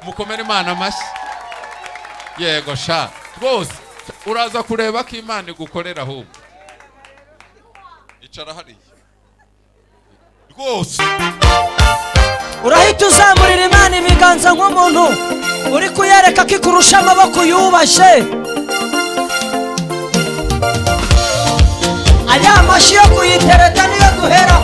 mukomere Imana amashyi. Yego sha rwose uraza kureba ko Imana igukorera ahubwo. Icara hariya rwose urahita uzamurira Imana ibiganza nk'umuntu uri kuyereka ko ikurusha amaboko yubashye. aya mashyi yo kuyitereta niyo duhera.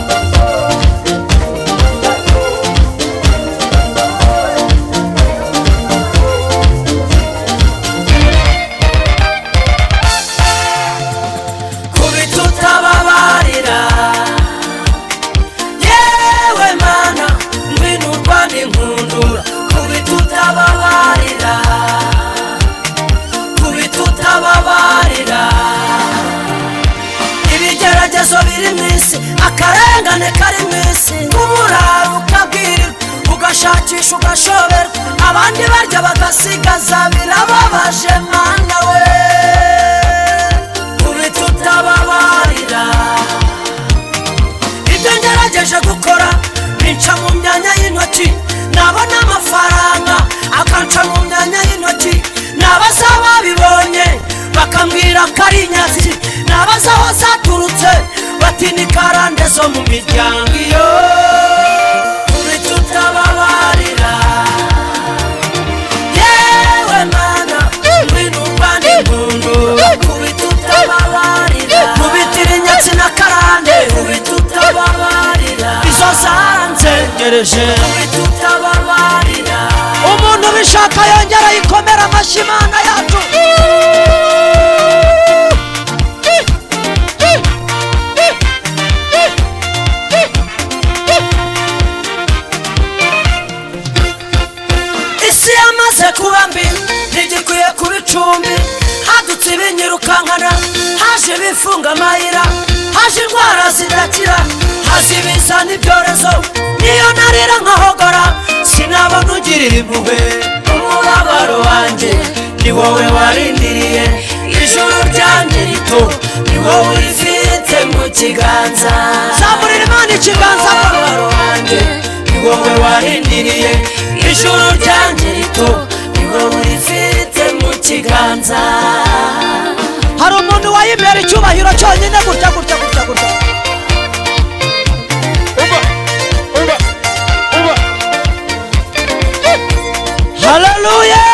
Akarengane kari mwisi nk'umuraro ukabwirirwa ugashakisha ugashoberwa abandi barya bagasigaza birababaje mana we. Kubita utababarira ibyo ngerageje gukora binca mu myanya y'intoki nabona amafaranga akanca mu myanya y'intoki nabaza babibonye bakambwira ko ari inyatsi nabaza aho zaturutse bati ni karande zo mu miryango iyo. Kubita utababarira yewe mana ngwino urwane impundu. Kubita utababarira kubitira inyatsi na karande. Kubita utababarira izo zaranzengereje. Kubita utababarira umuntu bishaka yongera yikomera amashyi Imana yacu. kuba mbi ntigikwiye kuba icumbi hadutse ibinyirukankana haje bifunga amayira haje indwara zidakira haje ibizana ibyorezo niyo narira nkahogora sinabona ugirira impuhwe. Umubabaro wanjye ni wowe warindiriye ijuru ryanjye rito ni wowe urifite mu kiganza. Zamurira Imana ikiganza. Umubabaro wanjye ni wowe warindiriye ijuru ryanjye rito urifite mu kiganza. Hari umuntu wayimera icyubahiro cyonyine gutya gutya gutya gutya. Haleluya.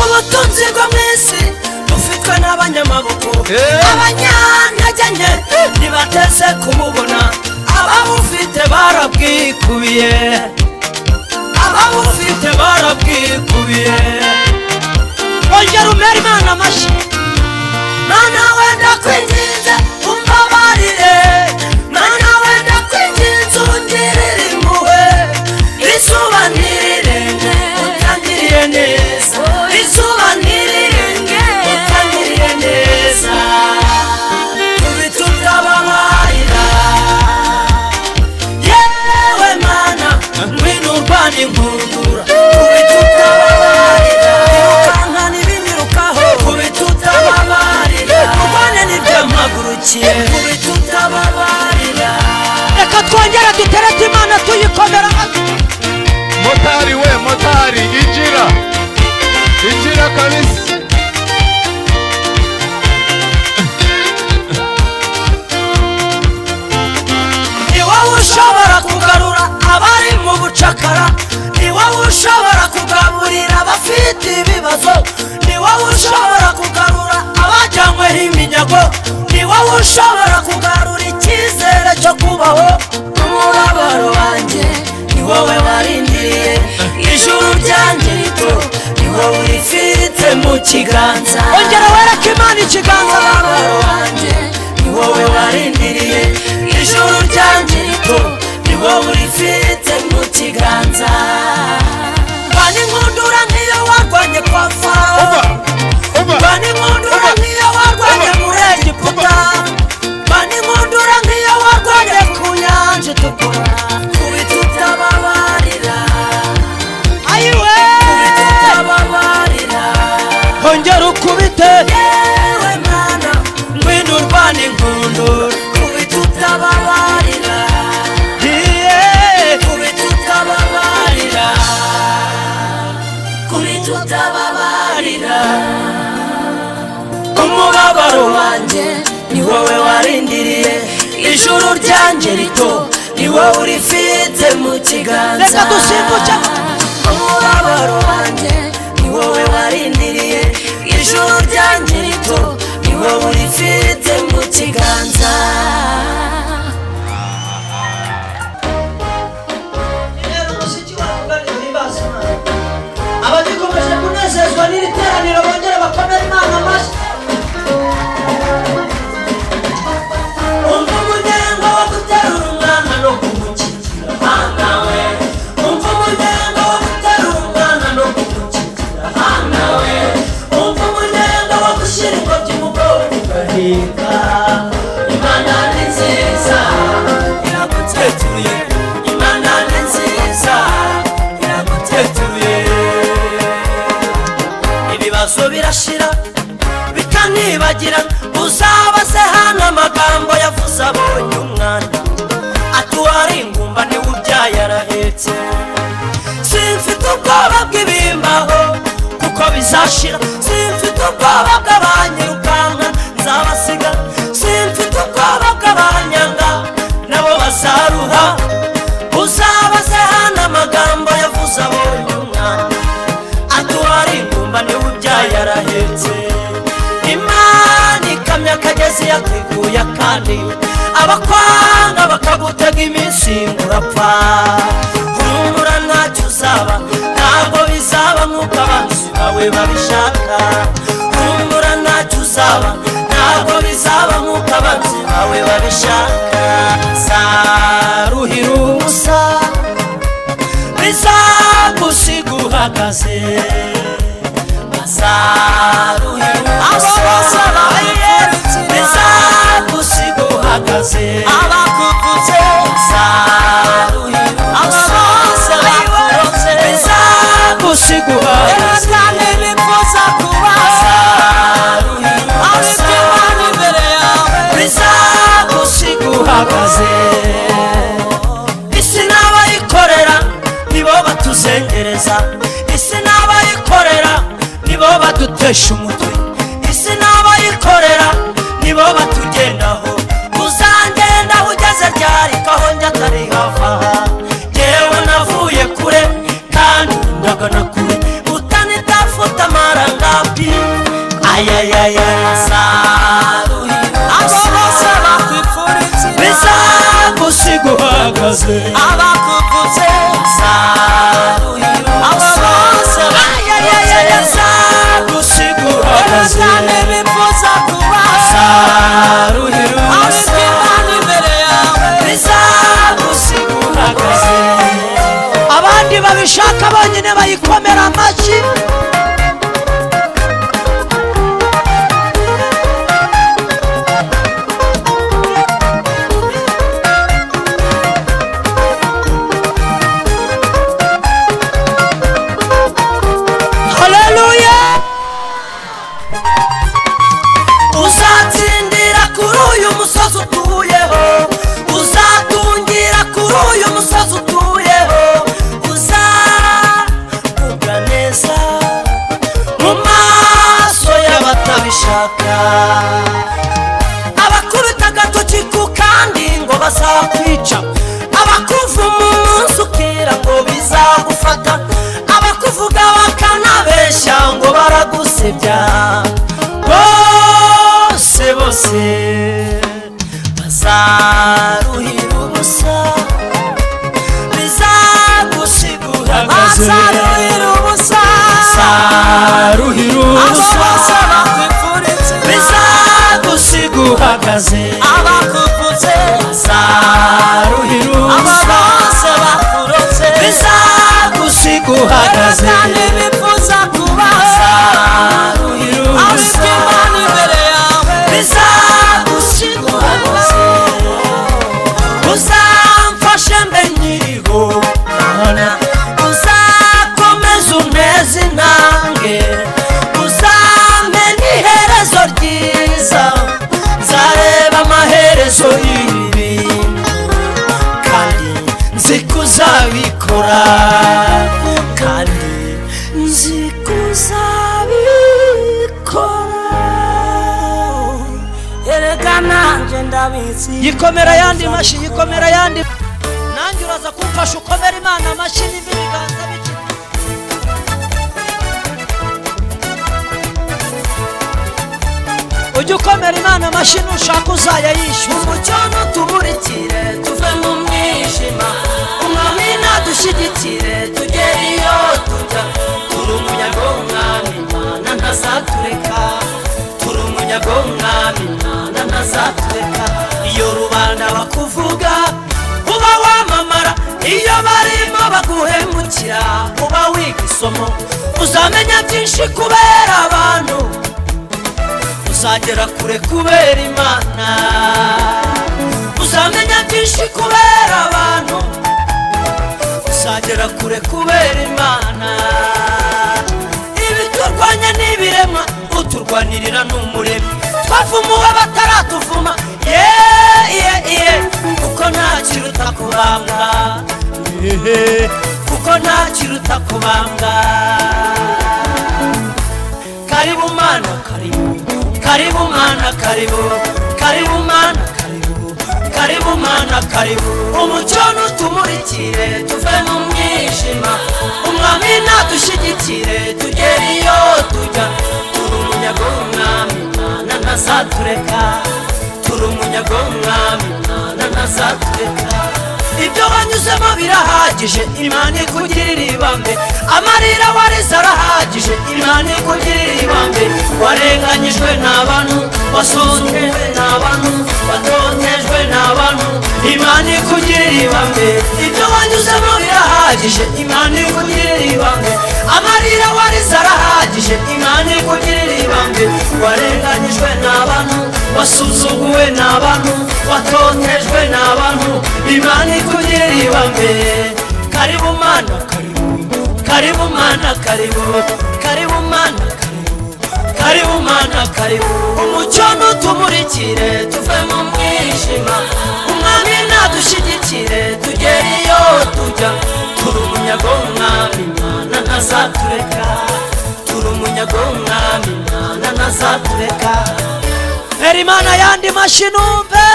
ubutunzi bwo mwisi bufitwe n'abanyamaboko abanyantege ntibateze kumubona ababufite barabwikubiye ababufite barabwikubiye. Ongera umere Imana amashyi. Mana wenda kwinginze umbabarire mana wenda kwinginze ungirire impuhwe izuba ntirirenge utangiriye neza izuba ntirirenge utangiriye neza. Kubita utababarira yewe mana ngwino urwane inkundura. Kubita utababarira irukankana ibinyirukaho. Kubita utababarira urwane n'ibyamagurukiye. Kubita utababarira reka twongere duterete Imana tuyikomera amashyi. motari we motari injira kabisa. Ni wowe ushobora kugarura abari mu bucakara. Ni wowe ushobora kugaburira abafite ibibazo. Ni wowe ushobora kugarura abajyanyweho iminyago. Ni wowe ushobora kugarura icyizere cyo kubaho. Umubabaro wanjye ni wowe warindiriye ijuru ryanjye rito ni wowe urifite mu kiganza. Ongera wereke Imana ikiganza. Umubabaro wanjye ni wowe warindiriye ijuru ryanjye rito ni wowe urifite mu kiganza. Bani nkundura nk'iyo warwanye kwa Farawo. Bani nkundura nk'iyo warwanye muri Egiputa. Bani nkundura nk'iyo warwanye ku nyanja itukura. Kubita utababarira ayiwe. Kubita utababarira ongera ukubite yewe mwana ngwino urwane inkundura kubita utababarira kubita utababarira kubita utababarira umubabaro wanjye ni wowe warindiriye ijuru ryanjye rito ni wowe urifite mu kiganza reka dusimbuke umubabaro wanjye ni wowe warindiriye ijuru ryanjye rito ni wowe urifite mu kiganza rero umusiki wavuganira himbaza Imana abagikomeje kunezezwa n'iri teraniro bongere bakomere Imana amashyi umva umunyenga wo guterura umwana no kumukikira Mana we umva umunyenga wo guterura umwana no kumukikira Mana we umva umunyenga wo gushyira ingobyi mu bworo ugahinga Imana ni nziza iragutetuye Imana ni nziza iragutetuye ibibazo birashira bikanibagira uzabaze hano amagambo yavuze abonye umwana atuwari ingumba niwe ubyaye arahetse simfite ubwoba bw'ibimbaho kuko bizashira simfite ubwoba bw'abanyirukanka nzabasiga simfite ubwoba bw'abanyanga nabo bazaruha uzabaze hano amagambo yavuze abonye umwana atuwari ingumba niwe ubyaye arahetse Imana ikamya akagezi yateguye kandi abakwanga bakagutega iminsi urapfa humura ntacyo uzaba ntabwo bizaba nk'uko abanzi bawe babishaka humura ntacyo uzaba ntabwo bizaba nk'uko abanzi bawe babishaka zaruhira ubusa bizagusiga uhagaze bazaruhira ubusa bizagusiga uhagaze abakuvutse bazaruhira ubusa bizagusiga uhagaze bifuza kuba bazaruhira ubusa bizagusiga uhagaze isi n'abayikorera nibo batuzengereza isi n'abayikorera nibo badutesha umutwe isi n'abayikorera nibo batugendaho uzangendaho ugeze ryari kaho njya atari hava yewe navuye kure kandi ndagana kure utanitafuta amarangapi ayayaya zaruhira abo bose bakwipfuritse bizagusiga uhagaze abakuvutse zaruhira abo bose bizagusiga uhagaze bifuza kuba zaruhira ubusa imbere yawe bizagusiga uhagaze abandi babishaka bonyine bayikomera amashyi uzatsindira kuri uyu musozi utuyeho uzatungira kuri uyu musozi utuyeho uzavuga neza mu maso y'abatabishaka abakubita agatoki ku kandi ngo bazakwica abakuvuma umunsi ukira ngo bizagufata abakuvuga bakanabeshya ngo baragusebya bose bazaruhira ubusa bizagusiga uhagaze bazaruhira ubusa bizagusiga uhagaze abakuvutse bazaruhira ubusa bizagusiga uhagaze bifuza kuba bazaruhira ubusa bizagusiga uhagaze uzamfashe mbe nyiriho uzakomeza uneze intambwe uzampe nihere arabizi. Yikomera yandi mashi, yikomera yandi. Nanjye uraza kumfasha ukomera Imana amashi n'ibiganza bike. Ujye ukomera Imana amashi nushaka uzaya yishyuza. Umucyo nutumurikire tuve mu mwijima, umwami nadushyigikire tugere iyo tujya. Turi umunyago w'umwami Imana ntazatureka, turi umunyago w'umwami Imana ntazatureka. Iyo rubanda bakuvuga uba wamamara, iyo barimo baguhemukira uba wiga isomo. Uzamenya byinshi kubera abantu, uzagera kure kubera Imana. Uzamenya byinshi kubera abantu, uzagera kure kubera Imana. Ibiturwanya n'ibiremwa uturwanirira n'umuremyi. Twavumuwe bataratuvuma, kuko nta kiruta kubambwa, kuko nta kiruta kubambwa. Karibu Mana, karibu, karibu Mana, karibu, karibu Mana, karibu, karibu Mana, karibu. Umucyo nutumurikire tuve mu mwijima, umwami nadushyigikire tugere iyo tujya. Turi umunyago w'umwami Imana ntazatureka, turi umunyago w'umwami Imana ntazatureka. Ibyo wanyuzemo birahagije, Imana ikugirira ibambe. Amarira warize arahagije, Imana ikugirira ibambe. Warenganyijwe n'abantu, wasuzugujwe n'abantu, watotejwe n'abantu, Imana ikugirira ibambe. Ibyo wanyuzemo birahagije, Imana ikugirira ibambe. Amarira warize arahagije, Imana ikugirira ibambe. Warenganyijwe n'abantu, wasuzuguwe n'abantu, watotejwe n'abantu, Imana ikugirira ibambe. Karibu Mana, karibu, karibu Mana, karibu, karibu Mana, karibu, karibu Mana, karibu. Umucyo nutumurikire tuve mu mwijima, umwami nadushyigikire tugere iyo tujya. Turi umunyago w'umwami Imana ntazatureka, turi umunyago w'umwami Imana ntazatureka. Eri Imana yandi mashi numve.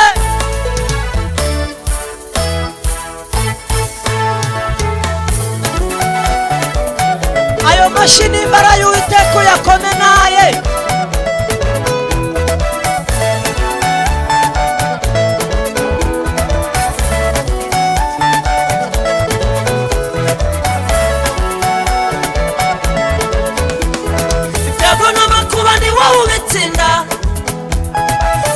Ayo mashini imbara y'Uwiteka uyakomenaye. Ibyago n'amakuba ni wowe ubitsinda,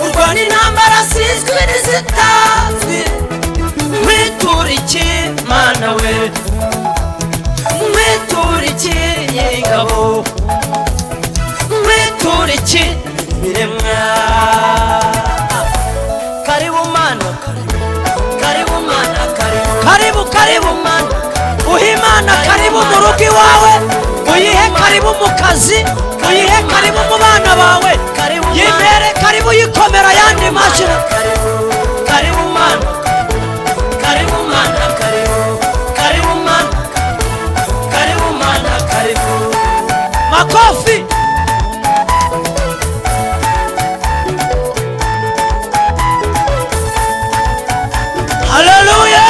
urwana intambara zizwi n'izitazwi. Nkwitura iki Mana we, nkwitura iki nyir'ingabo, nkwitura iki biremwa. Karibu Mana, karibu, karibu Mana, karibu, karibu, karibu Mana. Uhe Imana karibu mu rugo iwawe, uyihe karibu mu kazi, uyihe karibu mu bana bawe. Yibere karibu, yikomera yandi mashira. Karibu Mana, karibu Mana, karibu, karibu Mana, karibu Mana, karibu. Makofi. Hallelujah.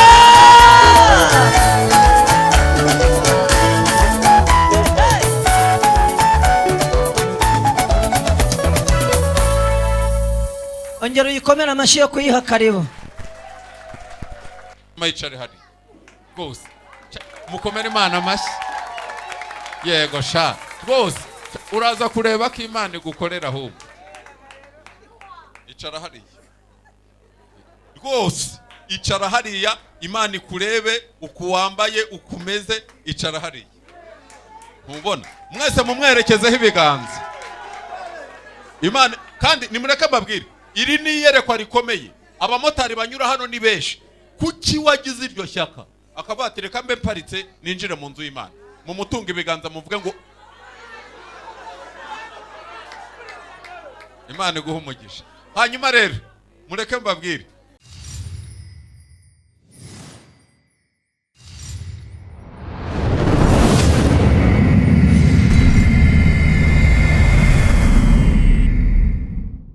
Ongera uyikomera amashi yo kuyiha karibu. Mayicare hari rwose, mukomere Imana amashi. Yego sha rwose, uraza kureba ko Imana igukorera ahubwo. Icara hariya rwose, icara hariya Imana ikurebe uko wambaye ukumeze. Icara hariya, mubona mwese mumwerekezeho ibiganza Imana. Kandi nimureke mbabwire, iri ni iyerekwa rikomeye. Abamotari banyura hano ni benshi. Kuki wagize iryo shyaka akabatireka mbe paritse ninjire mu nzu y'Imana? Mu mutunga ibiganza muvuge ngo Imana iguha umugisha. Hanyuma rero mureke mbabwire,